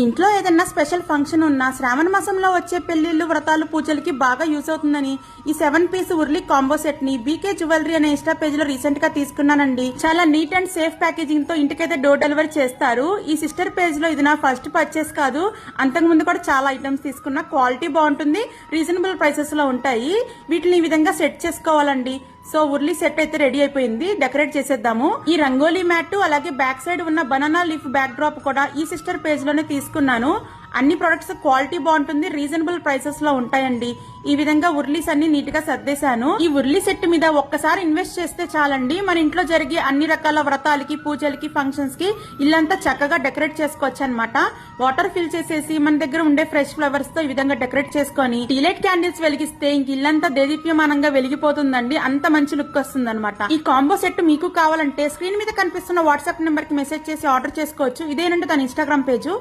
ఇంట్లో ఏదైనా special function ఉన్నా శ్రావణ మాసంలో వచ్చే పెళ్లిళ్ళు వ్రతాలు పూజలకి బాగా యూస్ అవుతుందని ఈ 7 పీస్ ఉర్లీ కాంబో సెట్ ని బీకే జ్యువెలరీ అనే ఇన్స్టా పేజ్ లో రీసెంట్ గా తీసుకున్నానండి. చాలా నీట్ అండ్ సేఫ్ ప్యాకేజింగ్ తో ఇంటికైతే డోర్ డెలివరీ చేస్తారు. ఈ సిస్టర్ పేజ్ లో ఇది నా ఫస్ట్ పర్చేస్ కాదు, అంతకు ముందు కూడా చాలా ఐటమ్స్ తీసుకున్నా. క్వాలిటీ బాగుంటుంది, రీజనబుల్ ప్రైసెస్ లో ఉంటాయి. వీటిని ఈ విధంగా సెట్ చేసుకోవాలండి. సో ఉర్లీ సెట్ అయితే రెడీ అయిపోయింది, డెకరేట్ చేసేద్దాము. ఈ రంగోలీ మ్యాట్ అలాగే బ్యాక్ సైడ్ ఉన్న బనానా లీఫ్ బ్యాక్ డ్రాప్ కూడా ఈ సిస్టర్ పేజ్ లోనే తీసుకున్నాను. అన్ని ప్రొడక్ట్స్ క్వాలిటీ బాగుంటుంది, రీజనబుల్ ప్రైసెస్ లో ఉంటాయండి. ఈ విధంగా ఉర్లీస్ అన్ని నీట్ గా సర్దేశాను. ఈ ఉర్లీ సెట్ మీద ఒక్కసారి ఇన్వెస్ట్ చేస్తే చాలండి, మన ఇంట్లో జరిగే అన్ని రకాల వ్రతాలకి పూజలకి ఫంక్షన్స్ కి ఇల్లంతా చక్కగా డెకరేట్ చేసుకోవచ్చు అనమాట. వాటర్ ఫిల్ చేసేసి మన దగ్గర ఉండే ఫ్రెష్ ఫ్లవర్స్ తో ఈ విధంగా డెకరేట్ చేసుకొని టీలైట్ క్యాండిల్స్ వెలిగిస్తే ఇంక ఇల్లంతా దేదీప్యమానంగా వెలిగిపోతుందండి. అంత మంచి లుక్ వస్తుంది అనమాట. ఈ కాంబో సెట్ మీకు కావాలంటే స్క్రీన్ మీద కనిపిస్తున్న వాట్సాప్ నెంబర్ కి మెసేజ్ చేసి ఆర్డర్ చేసుకోవచ్చు. ఇదేనంటే తన ఇన్స్టాగ్రామ్ పేజ్.